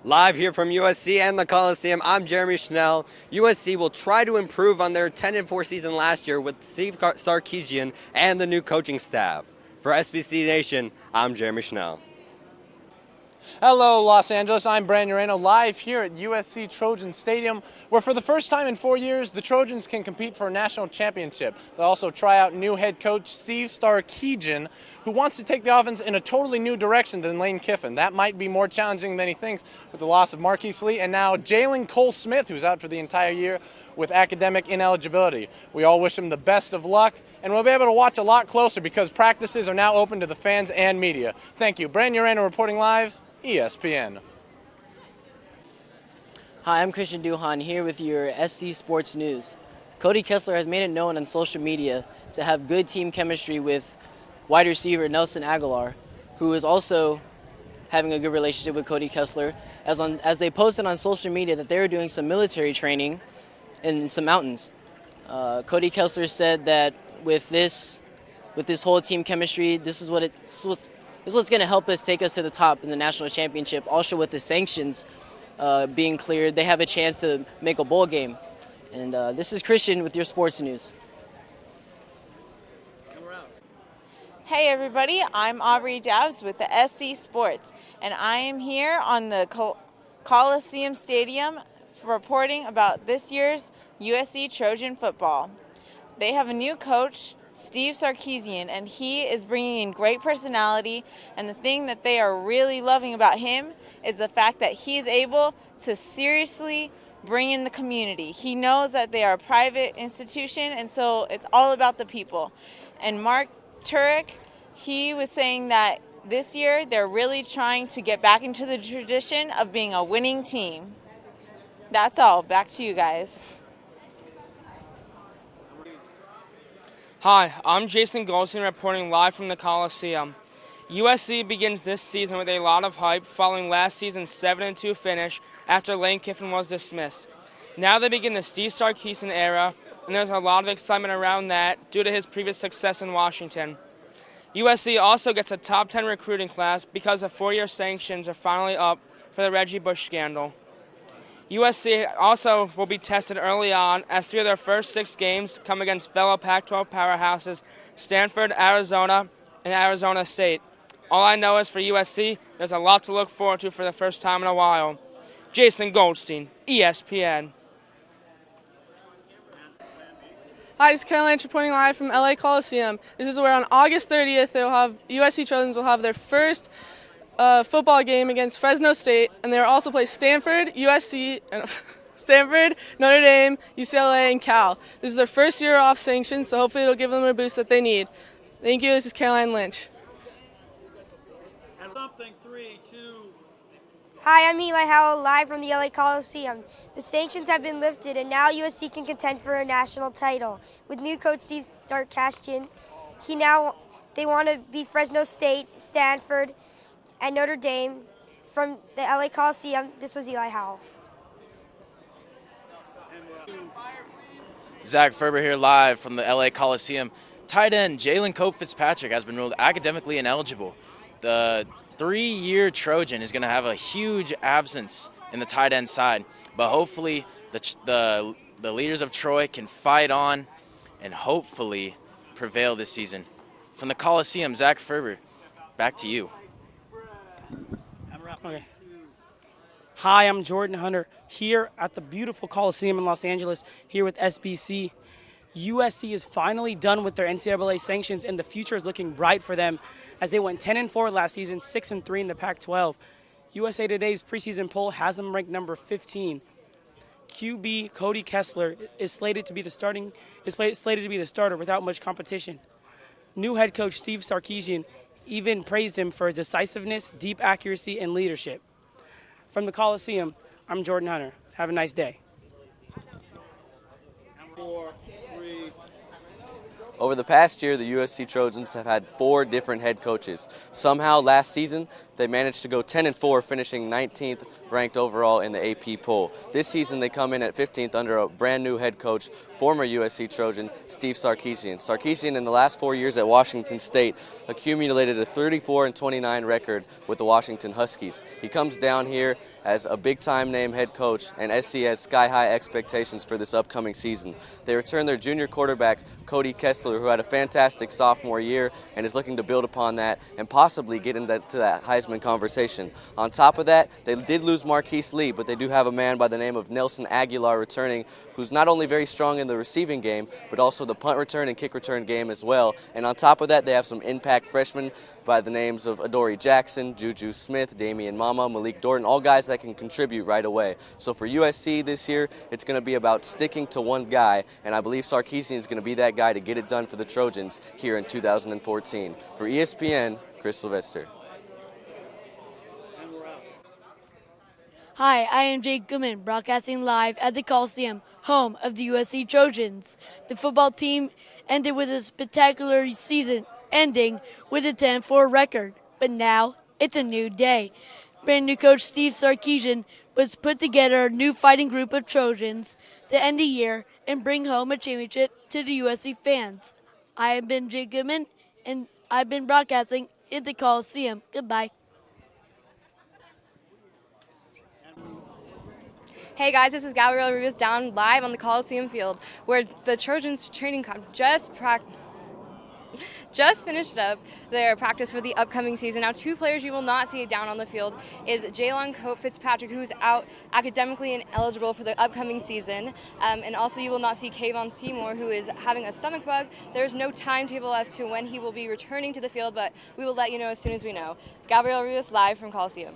Live here from USC and the Coliseum, I'm Jeremy Schnell. USC will try to improve on their 10-4 season last year with Steve Sarkisian and the new coaching staff. For SBC Nation, I'm Jeremy Schnell. Hello, Los Angeles. I'm Brandon Moreno, live here at USC Trojan Stadium, where for the first time in 4 years, the Trojans can compete for a national championship. They'll also try out new head coach Steve Sarkisian, who wants to take the offense in a totally new direction than Lane Kiffin. That might be more challenging than he thinks with the loss of Marquise Lee and now Jalen Cole-Smith, who's out for the entire year with academic ineligibility. We all wish him the best of luck, and we'll be able to watch a lot closer because practices are now open to the fans and media. Thank you. Brandon Moreno reporting live. ESPN. Hi, I'm Christian Duhan here with your SC Sports News. Cody Kessler has made it known on social media to have good team chemistry with wide receiver Nelson Aguilar, who is also having a good relationship with Cody Kessler, as they posted on social media that they were doing some military training in some mountains. Cody Kessler said that with this whole team chemistry, this is what's going to help us take us to the top in the national championship. Also, with the sanctions being cleared, they have a chance to make a bowl game. And this is Christian with your sports news. Hey everybody, I'm Aubrey Dabbs with the SC Sports, and I am here on the Coliseum Stadium reporting about this year's USC Trojan football. They have a new coach, Steve Sarkisian, and he is bringing in great personality, and the thing that they are really loving about him is the fact that he is able to seriously bring in the community. He knows that they are a private institution, and so it's all about the people. And Mark Turek, he was saying that this year they're really trying to get back into the tradition of being a winning team. That's all. Back to you guys. Hi, I'm Jason Goldstein reporting live from the Coliseum. USC begins this season with a lot of hype following last season's 7-2 finish after Lane Kiffin was dismissed. Now they begin the Steve Sarkisian era, and there's a lot of excitement around that due to his previous success in Washington. USC also gets a top 10 recruiting class because the 4-year sanctions are finally up for the Reggie Bush scandal. USC also will be tested early on as 3 of their first 6 games come against fellow Pac-12 powerhouses Stanford, Arizona, and Arizona State. All I know is for USC, there's a lot to look forward to for the first time in a while. Jason Goldstein, ESPN. Hi, it's Caroline reporting live from LA Coliseum. This is where on August 30th, USC Trojans will have their first football game against Fresno State, and they'll also play Stanford, Stanford, Notre Dame, UCLA, and Cal. This is their first year off sanctions, so hopefully it'll give them a boost that they need. Thank you. This is Caroline Lynch. Something 3, 2. Hi, I'm Eli Howell, live from the LA Coliseum. The sanctions have been lifted, and now USC can contend for a national title. With new coach Steve Sarkisian, they want to beat Fresno State, Stanford, and Notre Dame. From the LA Coliseum, this was Eli Howell. Zach Ferber here live from the LA Coliseum. Tight end Jalen Cope Fitzpatrick has been ruled academically ineligible. The 3-year Trojan is going to have a huge absence in the tight end side, but hopefully the leaders of Troy can fight on and hopefully prevail this season. From the Coliseum, Zach Ferber, back to you. Okay. Hi, I'm Jordan Hunter here at the beautiful Coliseum in Los Angeles, here with SBC. USC is finally done with their NCAA sanctions, and the future is looking bright for them as they went 10-4 last season, 6-3 in the Pac-12. USA Today's preseason poll has them ranked number 15. QB Cody Kessler is slated to be the starter without much competition. New head coach Steve Sarkisian even praised him for his decisiveness, deep accuracy, and leadership. From the Coliseum, I'm Jordan Hunter. Have a nice day. 4, 3. Over the past year, the USC Trojans have had 4 different head coaches. Somehow last season, they managed to go 10-4, finishing 19th ranked overall in the AP poll. This season, they come in at 15th under a brand new head coach, former USC Trojan, Steve Sarkisian. Sarkisian, in the last 4 years at Washington State, accumulated a 34-29 record with the Washington Huskies. He comes down here as a big-time name head coach, and SC has sky-high expectations for this upcoming season. They return their junior quarterback, Cody Kessler, who had a fantastic sophomore year and is looking to build upon that and possibly get into that Heisman conversation. On top of that, they did lose Marquise Lee, but they do have a man by the name of Nelson Aguilar returning, who's not only very strong in the receiving game, but also the punt return and kick return game as well. And on top of that, they have some impact freshmen by the names of Adoree Jackson, Juju Smith, Damian Mama, Malik Dorton, all guys that can contribute right away. So for USC this year, it's going to be about sticking to one guy, and I believe Sarkisian is going to be that guy to get it done for the Trojans here in 2014. For ESPN, Chris Sylvester. Hi, I am Jake Goodman, broadcasting live at the Coliseum, home of the USC Trojans. The football team ended with a spectacular season, ending with a 10-4 record. But now, it's a new day. Brand new coach Steve Sarkisian was put together a new fighting group of Trojans to end the year and bring home a championship to the USC fans. I have been Jake Goodman, and I've been broadcasting at the Coliseum. Goodbye. Hey guys, this is Gabrielle Rivas down live on the Coliseum field where the Trojans training camp just finished up their practice for the upcoming season. Now, two players you will not see down on the field is Jaylon Cope Fitzpatrick, who's out academically ineligible for the upcoming season, and also you will not see Kayvon Seymour, who is having a stomach bug. There's no timetable as to when he will be returning to the field, but we will let you know as soon as we know. Gabrielle Rivas live from Coliseum.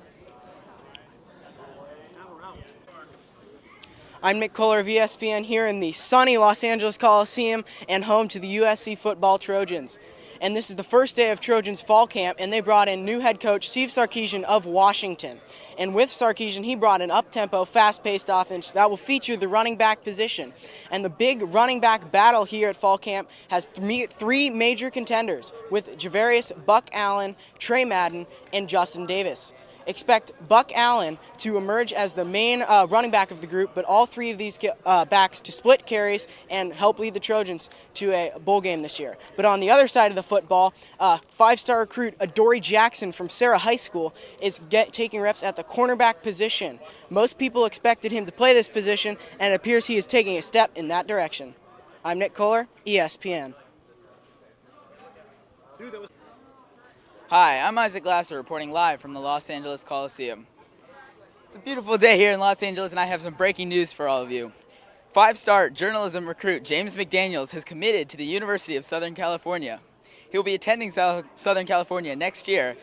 I'm Nick Kohler of ESPN here in the sunny Los Angeles Coliseum and home to the USC football Trojans. And this is the first day of Trojans fall camp, and they brought in new head coach Steve Sarkisian of Washington. And with Sarkisian, he brought an up-tempo, fast-paced offense that will feature the running back position. And the big running back battle here at fall camp has three major contenders with Javarius Buck Allen, Trey Madden, and Justin Davis. Expect Buck Allen to emerge as the main running back of the group, but all three of these backs to split carries and help lead the Trojans to a bowl game this year. But on the other side of the football, five-star recruit Adoree Jackson from Sarah High School is taking reps at the cornerback position. Most people expected him to play this position, and it appears he is taking a step in that direction. I'm Nick Kohler, ESPN. Hi, I'm Isaac Glasser reporting live from the Los Angeles Coliseum. It's a beautiful day here in Los Angeles, and I have some breaking news for all of you. Five-star journalism recruit James McDaniels has committed to the University of Southern California. He will be attending Southern California next year.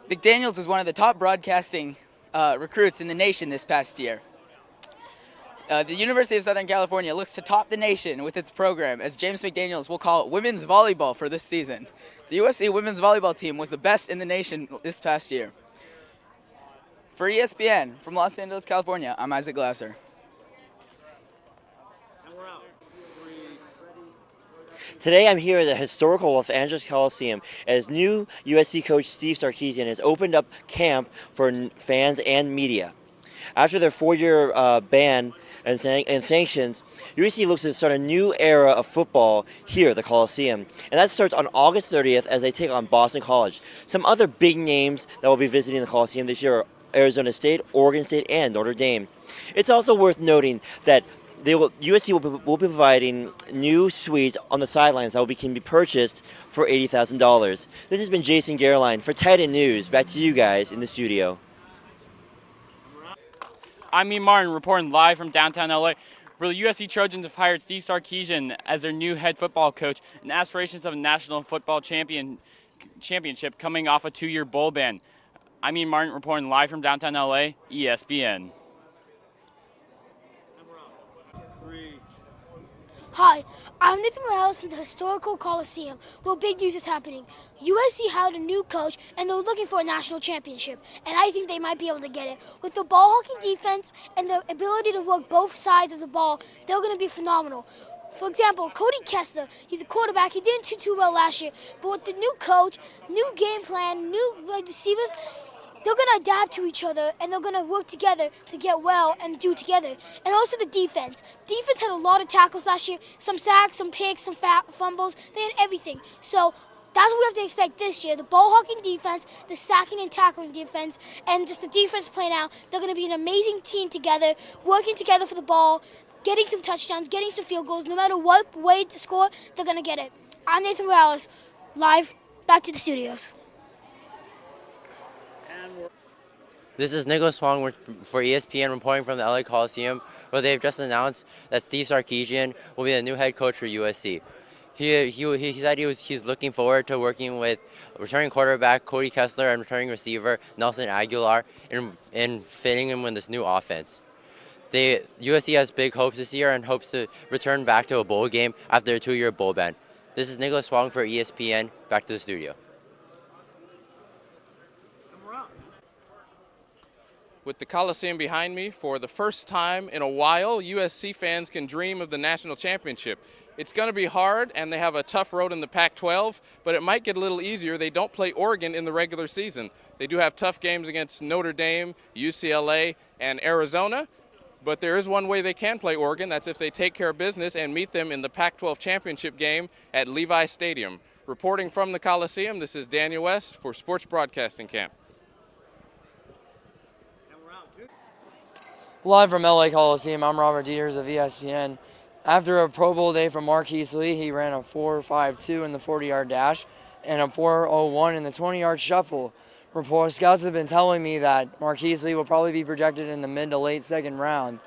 McDaniels was one of the top broadcasting recruits in the nation this past year. The University of Southern California looks to top the nation with its program, as James McDaniels will call it women's volleyball for this season. The USC women's volleyball team was the best in the nation this past year. For ESPN, from Los Angeles, California, I'm Isaac Glasser. Today I'm here at the historical Los Angeles Coliseum as new USC coach Steve Sarkisian has opened up camp for fans and media. After their 4-year ban and sanctions, USC looks to start a new era of football here at the Coliseum. And that starts on August 30th as they take on Boston College. Some other big names that will be visiting the Coliseum this year are Arizona State, Oregon State, and Notre Dame. It's also worth noting that USC will be providing new suites on the sidelines that can be purchased for $80,000. This has been Jason Gerline for Titan News. Back to you guys in the studio. I'm Ian Martin reporting live from downtown LA, where the USC Trojans have hired Steve Sarkisian as their new head football coach in aspirations of a national football championship coming off a 2-year bowl ban. I'm Ian Martin reporting live from downtown LA, ESPN. Hi, I'm Nathan Morales from the historical Coliseum, where big news is happening. USC hired a new coach, and they're looking for a national championship, and I think they might be able to get it. With the ball hawking defense and the ability to work both sides of the ball, they're going to be phenomenal. For example, Cody Kessler, he's a quarterback. He didn't do too well last year, but with the new coach, new game plan, new receivers, they're going to adapt to each other, and they're going to work together to get well and do together. And also the defense. Defense had a lot of tackles last year, some sacks, some picks, some fumbles. They had everything. So that's what we have to expect this year. The ball hawking defense, the sacking and tackling defense, and just the defense playing out. They're going to be an amazing team together, working together for the ball, getting some touchdowns, getting some field goals. No matter what way to score, they're going to get it. I'm Nathan Morales, live, back to the studios. This is Nicholas Wong for ESPN reporting from the LA Coliseum, where they've just announced that Steve Sarkisian will be the new head coach for USC. He said he's looking forward to working with returning quarterback Cody Kessler and returning receiver Nelson Aguilar in fitting him in this new offense. USC has big hopes this year and hopes to return back to a bowl game after a 2-year bowl ban. This is Nicholas Wong for ESPN. Back to the studio. With the Coliseum behind me, for the first time in a while, USC fans can dream of the national championship. It's going to be hard, and they have a tough road in the Pac-12, but it might get a little easier. They don't play Oregon in the regular season. They do have tough games against Notre Dame, UCLA, and Arizona, but there is one way they can play Oregon. That's if they take care of business and meet them in the Pac-12 championship game at Levi Stadium. Reporting from the Coliseum, this is Daniel West for Sports Broadcasting Camp. Live from LA Coliseum, I'm Robert Dieters of ESPN. After a Pro Bowl day from Marquise Lee, he ran a 4.52 in the 40-yard dash and a 4.01 in the 20-yard shuffle. Scouts have been telling me that Marquise Lee will probably be projected in the mid to late second round.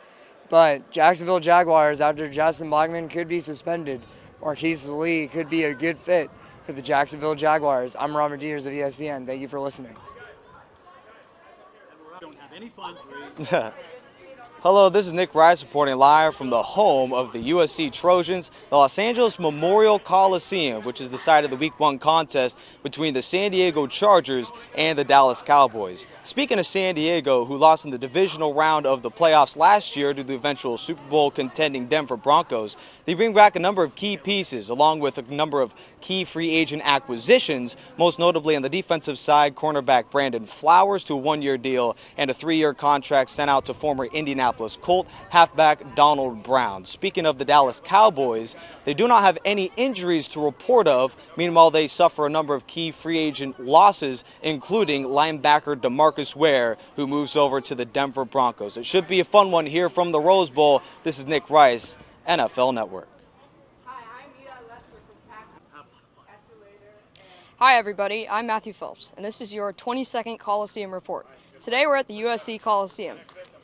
But Jacksonville Jaguars, after Justin Blackman could be suspended, Marquise Lee could be a good fit for the Jacksonville Jaguars. I'm Robert Dieters of ESPN. Thank you for listening. Don't have any fun. Hello, this is Nick Rice reporting live from the home of the USC Trojans, the Los Angeles Memorial Coliseum, which is the site of the Week 1 contest between the San Diego Chargers and the Dallas Cowboys. Speaking of San Diego, who lost in the divisional round of the playoffs last year to the eventual Super Bowl contending Denver Broncos, they bring back a number of key pieces, along with a number of key free agent acquisitions, most notably on the defensive side, cornerback Brandon Flowers to a 1-year deal and a 3-year contract sent out to former Indianapolis Colt halfback Donald Brown. Speaking of the Dallas Cowboys, they do not have any injuries to report of. Meanwhile, they suffer a number of key free agent losses, including linebacker DeMarcus Ware, who moves over to the Denver Broncos. It should be a fun one here from the Rose Bowl. This is Nick Rice, NFL Network. Hi everybody, I'm Matthew Phelps, and this is your 22nd Coliseum Report. Today we're at the USC Coliseum,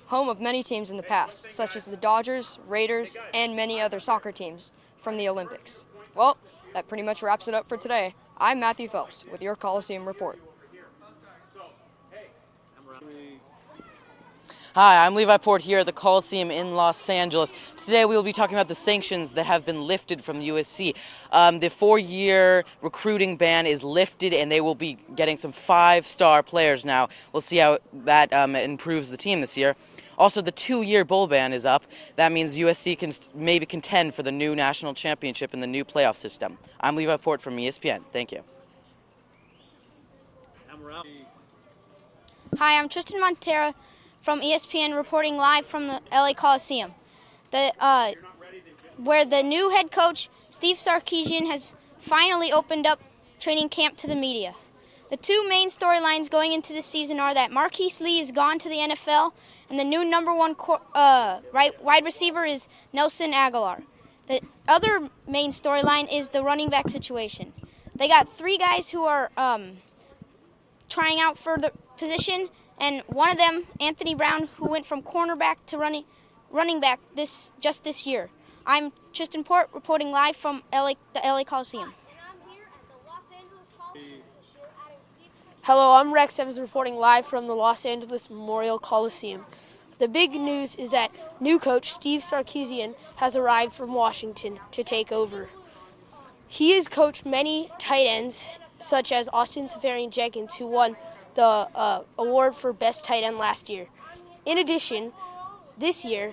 home of many teams in the past, such as the Dodgers, Raiders, and many other soccer teams from the Olympics. Well, that pretty much wraps it up for today. I'm Matthew Phelps with your Coliseum Report. Hi, I'm Levi Port here at the Coliseum in Los Angeles. Today we will be talking about the sanctions that have been lifted from USC. The 4-year recruiting ban is lifted and they will be getting some 5-star players now. We'll see how that improves the team this year. Also, the 2-year bowl ban is up. That means USC can maybe contend for the new national championship in the new playoff system. I'm Levi Port from ESPN. Thank you. Hi, I'm Tristan Montera from ESPN reporting live from the LA Coliseum, where the new head coach, Steve Sarkisian, has finally opened up training camp to the media. The two main storylines going into this season are that Marquise Lee is gone to the NFL, and the new number 1 wide receiver is Nelson Aguilar. The other main storyline is the running back situation. They got 3 guys who are trying out for the position, and one of them, Anthony Brown, who went from cornerback to running back just this year. I'm Tristan Port reporting live from the LA Coliseum. Hello, I'm Rex Evans reporting live from the Los Angeles Memorial Coliseum. The big news is that new coach Steve Sarkisian has arrived from Washington to take over. He has coached many tight ends, such as Austin Seferian-Jenkins, who won the award for best tight end last year. In addition, this year,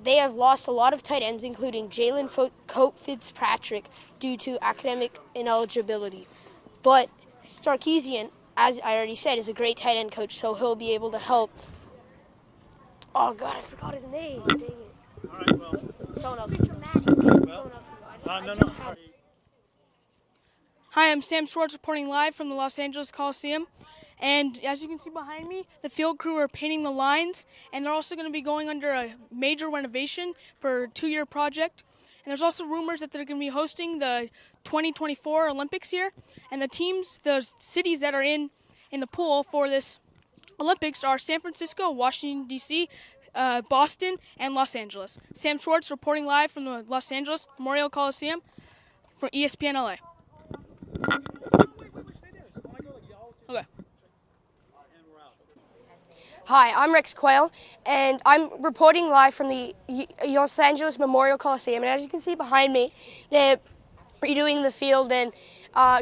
they have lost a lot of tight ends, including Jalen Cope Fitzpatrick, due to academic ineligibility. But Sarkisian as I already said, is a great tight end coach, so he'll be able to help. Oh God, I forgot his name. Dang it. All right, well. Someone else. No. Hi, I'm Sam Schwartz reporting live from the Los Angeles Coliseum. And as you can see behind me, the field crew are painting the lines, and they're also going to be going under a major renovation for a 2-year project. And there's also rumors that they're going to be hosting the 2024 Olympics here. And the cities that are in the pool for this Olympics are San Francisco, Washington, D.C., Boston, and Los Angeles. Sam Schwartz reporting live from the Los Angeles Memorial Coliseum for ESPN LA. Okay. Hi, I'm Rex Quayle, and I'm reporting live from the Los Angeles Memorial Coliseum. And as you can see behind me, they're redoing the field and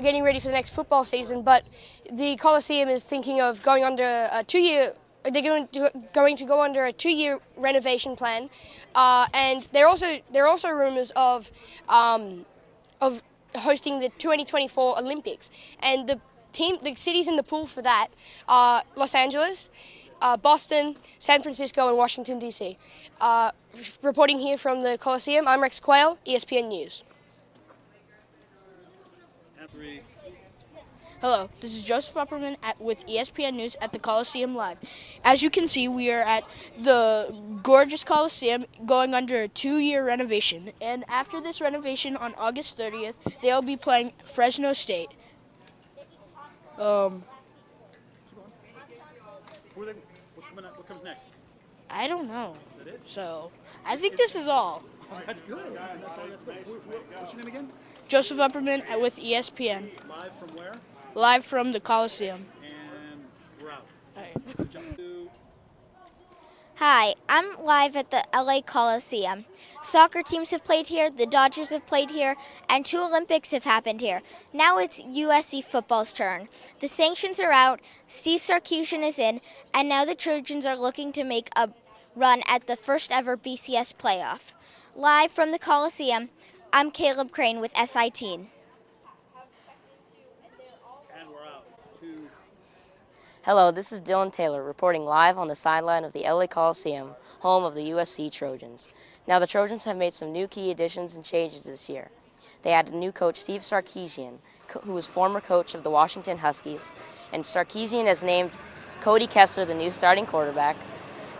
getting ready for the next football season. But the Coliseum is thinking of going under a 2-year. They're going to go under a 2-year renovation plan, and there are also rumors of hosting the 2024 Olympics. And the cities in the pool for that are Los Angeles, Boston, San Francisco, and Washington, D.C. Reporting here from the Coliseum, I'm Rex Quayle, ESPN News. Hello, this is Joseph Upperman with ESPN News at the Coliseum Live. As you can see, we are at the gorgeous Coliseum going under a 2-year renovation. And after this renovation on August 30th, they'll be playing Fresno State. What comes next? I don't know. Is that it? So, I think this is all. That's good. What's your name again? Joseph Upperman with ESPN. Live from where? Live from the Coliseum. And we're out. Hi, I'm live at the LA Coliseum. Soccer teams have played here, the Dodgers have played here, and 2 Olympics have happened here. Now it's USC football's turn. The sanctions are out, Steve Sarkisian is in, and now the Trojans are looking to make a run at the first ever BCS playoff. Live from the Coliseum, I'm Caleb Crane with SI-Teen. Hello, this is Dylan Taylor reporting live on the sideline of the LA Coliseum, home of the USC Trojans. Now, the Trojans have made some new key additions and changes this year. They added new coach Steve Sarkisian, who was former coach of the Washington Huskies, and Sarkisian has named Cody Kessler the new starting quarterback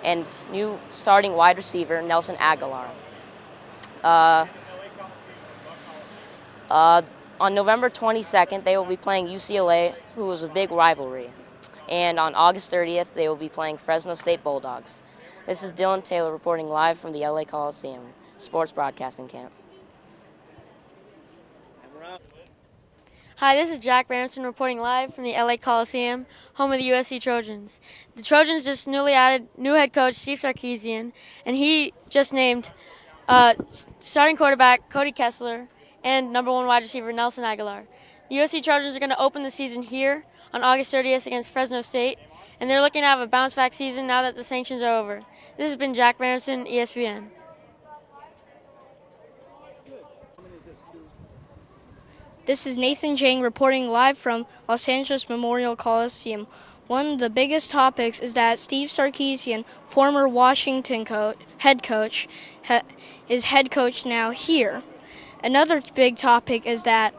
and new starting wide receiver Nelson Aguilar. On November 22nd, they will be playing UCLA, who was a big rivalry. And on August 30th, they will be playing Fresno State Bulldogs. This is Dylan Taylor reporting live from the LA Coliseum Sports Broadcasting Camp. Hi, this is Jack Berenson reporting live from the LA Coliseum, home of the USC Trojans. The Trojans just newly added new head coach Steve Sarkisian, and he just named starting quarterback Cody Kessler and number 1 wide receiver Nelson Aguilar. The USC Trojans are going to open the season here on August 30th against Fresno State, and they're looking to have a bounce-back season now that the sanctions are over. This has been Jack Berenson, ESPN. This is Nathan Jang reporting live from Los Angeles Memorial Coliseum. One of the biggest topics is that Steve Sarkisian, former Washington head coach, is head coach now here. Another big topic is that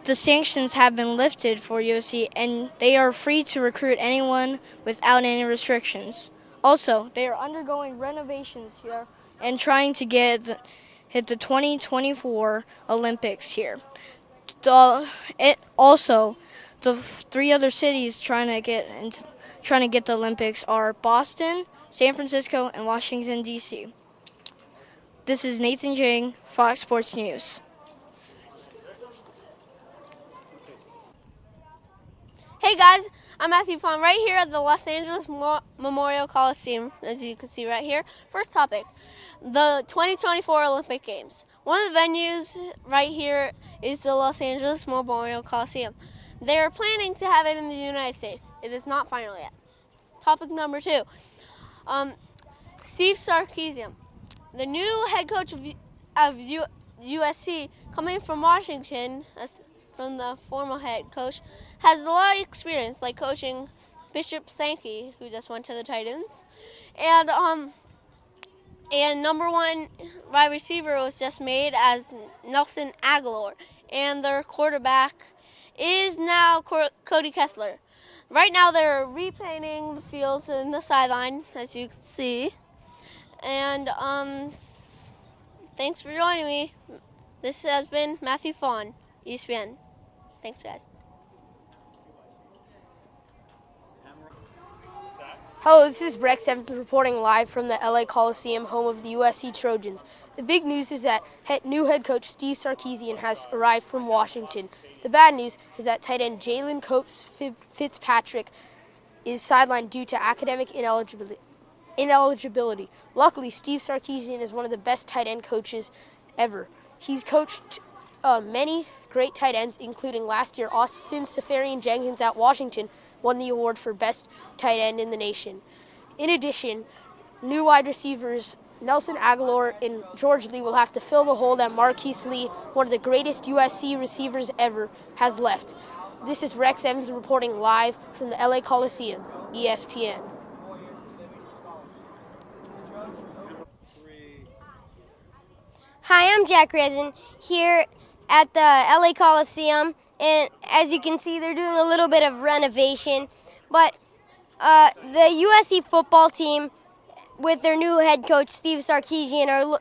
the sanctions have been lifted for USC, and they are free to recruit anyone without any restrictions. Also, they are undergoing renovations here and trying to hit the 2024 Olympics here. The 3 other cities trying to get the Olympics are Boston, San Francisco, and Washington, D.C. This is Nathan Jang, Fox Sports News. Hey guys, I'm Matthew Pond right here at the Los Angeles Memorial Coliseum, as you can see right here. First topic, the 2024 Olympic Games. One of the venues right here is the Los Angeles Memorial Coliseum. They are planning to have it in the United States. It is not final yet. Topic number 2, Steve Sarkisian, the new head coach of USC, coming from Washington, from the former head coach, has a lot of experience, like coaching Bishop Sankey, who just went to the Titans. And number one wide receiver was just made as Nelson Aguilar. And their quarterback is now Cody Kessler. Right now they're repainting the fields in the sideline, as you can see. And thanks for joining me. This has been Matthew Fawn, ESPN. Thanks, guys. Hello, this is Rex Evans reporting live from the LA Coliseum, home of the USC Trojans. The big news is that new head coach Steve Sarkisian has arrived from Washington. The bad news is that tight end Jalen Coates Fitzpatrick is sidelined due to academic ineligibility. Luckily, Steve Sarkisian is one of the best tight end coaches ever. He's coached many great tight ends, including last year Austin Seferian-Jenkins at Washington won the award for best tight end in the nation. In addition, new wide receivers Nelson Aguilar and George Lee will have to fill the hole that Marquise Lee, one of the greatest USC receivers ever, has left. This is Rex Evans reporting live from the LA Coliseum, ESPN. Hi, I'm Jack Resin here at the LA Coliseum, and as you can see, they're doing a little bit of renovation, but the USC football team with their new head coach Steve Sarkisian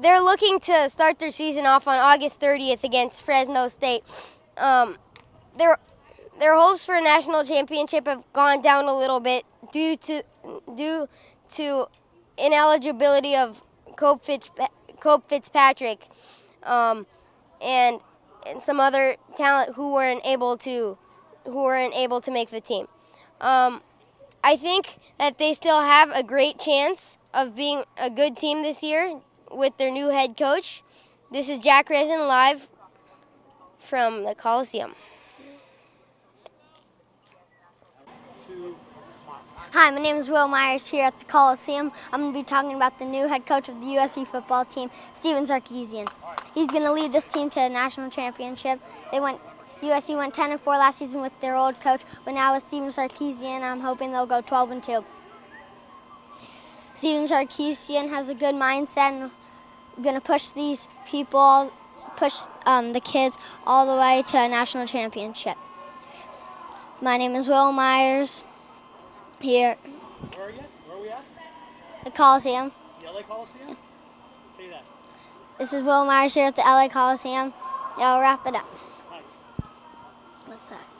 they're looking to start their season off on August 30th against Fresno State. Their hopes for a national championship have gone down a little bit due to ineligibility of Cope Fitzpatrick and some other talent who weren't able to make the team. I think that they still have a great chance of being a good team this year with their new head coach. This is Jack Resin live from the Coliseum. Hi, my name is Will Myers here at the Coliseum. I'm going to be talking about the new head coach of the USC football team, Steven Sarkisian. He's going to lead this team to a national championship. USC went 10-4 last season with their old coach, but now with Steven Sarkisian, I'm hoping they'll go 12-2. Steven Sarkisian has a good mindset and going to push these people, the kids all the way to a national championship. My name is Will Myers here. Where are we at? The Coliseum. The LA Coliseum? Say that. This is Will Myers here at the LA Coliseum. Yeah, I'll wrap it up. Nice. What's that?